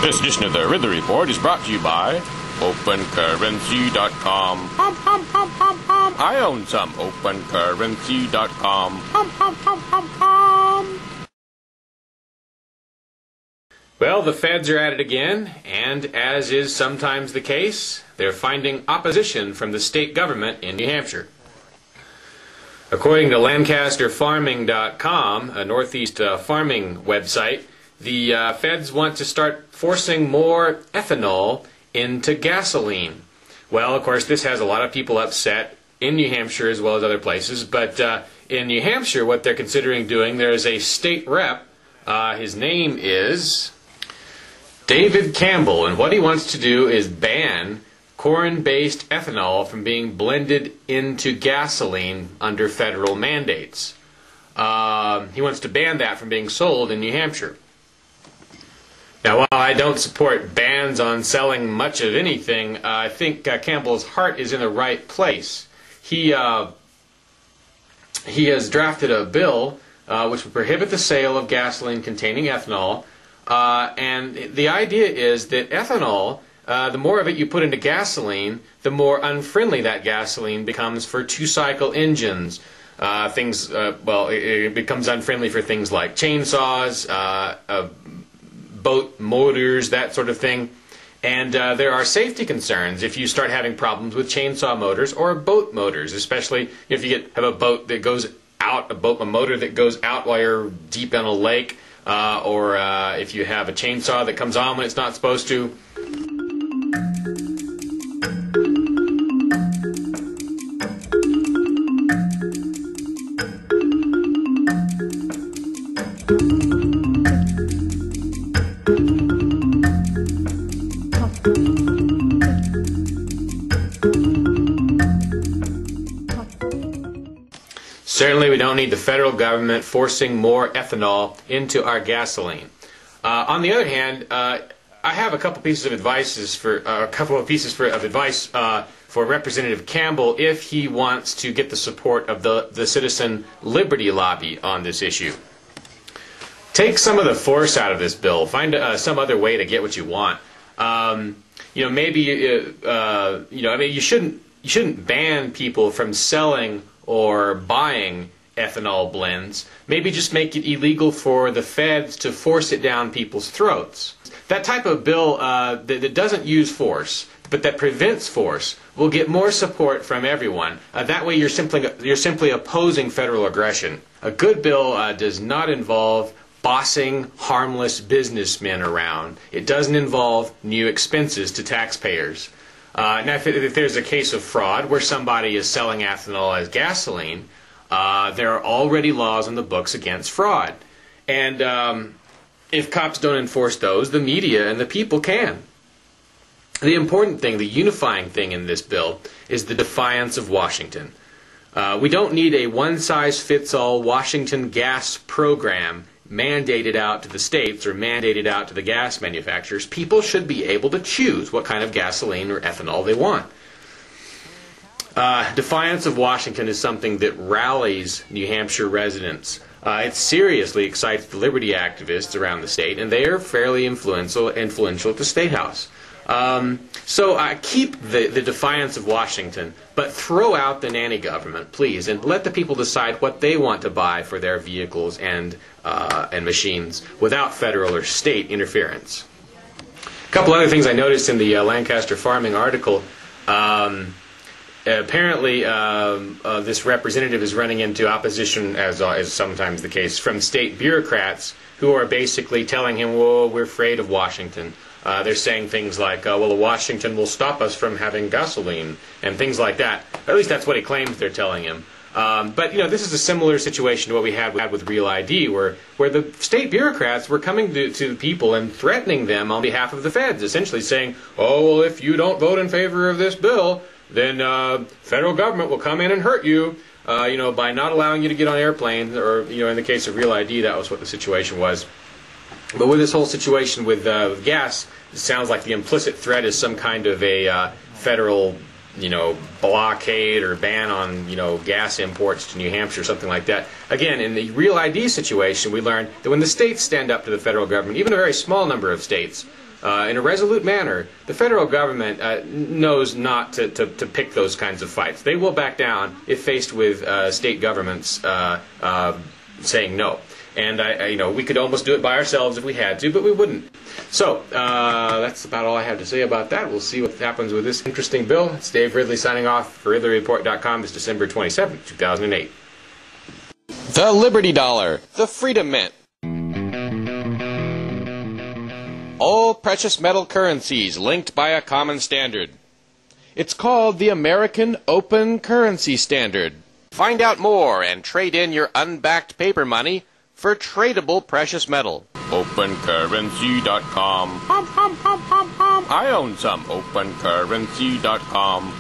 This edition of the Ridley Report is brought to you by OpenCurrency.com. I own some. OpenCurrency.com. Well, the feds are at it again, and as is sometimes the case, they're finding opposition from the state government in New Hampshire. According to LancasterFarming.com, a Northeast farming website, the feds want to start forcing more ethanol into gasoline. Well, of course, this has a lot of people upset in New Hampshire as well as other places, but in New Hampshire, what they're considering doing, there's a state rep, his name is David Campbell, and what he wants to do is ban corn-based ethanol from being blended into gasoline under federal mandates. He wants to ban that from being sold in New Hampshire. Now, while I don't support bans on selling much of anything, I think Campbell's heart is in the right place. He has drafted a bill which would prohibit the sale of gasoline containing ethanol, and the idea is that ethanol, the more of it you put into gasoline, the more unfriendly that gasoline becomes for two-cycle engines. It becomes unfriendly for things like chainsaws, boat motors, that sort of thing. And there are safety concerns if you start having problems with chainsaw motors or boat motors, especially if you have a boat that goes out, a motor that goes out while you're deep in a lake, or if you have a chainsaw that comes on when it's not supposed to. Certainly we don't need the federal government forcing more ethanol into our gasoline. On the other hand, I have a couple pieces of advice for Representative Campbell if he wants to get the support of the citizen liberty lobby on this issue. Take some of the force out of this bill. Find some other way to get what you want. You shouldn't ban people from selling or buying ethanol blends. Maybe just make it illegal for the feds to force it down people's throats. That type of bill that doesn't use force, but that prevents force, will get more support from everyone. That way you're simply opposing federal aggression. A good bill does not involve bossing harmless businessmen around. It doesn't involve new expenses to taxpayers. Now, if there's a case of fraud where somebody is selling ethanol as gasoline, there are already laws in the books against fraud. And if cops don't enforce those, the media and the people can. The important thing, the unifying thing in this bill, is the defiance of Washington. We don't need a one-size-fits-all Washington gas program mandated out to the states or mandated out to the gas manufacturers. People should be able to choose what kind of gasoline or ethanol they want. Defiance of Washington is something that rallies New Hampshire residents. It seriously excites the liberty activists around the state, and they are fairly influential at the State House. So keep the defiance of Washington, but throw out the nanny government, please, and let the people decide what they want to buy for their vehicles and machines without federal or state interference. A couple other things I noticed in the Lancaster Farming article. Apparently, this representative is running into opposition, as is sometimes the case, from state bureaucrats who are basically telling him, "Well, we're afraid of Washington." They're saying things like, well, Washington will stop us from having gasoline, and things like that. Or at least that's what he claims they're telling him. But this is a similar situation to what we had with Real ID, where the state bureaucrats were coming to the people and threatening them on behalf of the feds, essentially saying, "Oh, well, if you don't vote in favor of this bill, then federal government will come in and hurt you, by not allowing you to get on airplanes," or in the case of Real ID, that was what the situation was. But with this whole situation with gas, it sounds like the implicit threat is some kind of a federal, blockade or ban on, gas imports to New Hampshire, something like that. Again, in the Real ID situation, we learned that when the states stand up to the federal government, even a very small number of states, in a resolute manner, the federal government knows not to pick those kinds of fights. They will back down if faced with state governments saying no. And we could almost do it by ourselves if we had to, but we wouldn't. So that's about all I have to say about that. We'll see what happens with this interesting bill. It's Dave Ridley signing off for RidleyReport.com. It's December 27, 2008. The Liberty Dollar. The Freedom Mint. All precious metal currencies linked by a common standard. It's called the American Open Currency Standard. Find out more and trade in your unbacked paper money for tradable precious metal. OpenCurrency.com. I own some. OpenCurrency.com.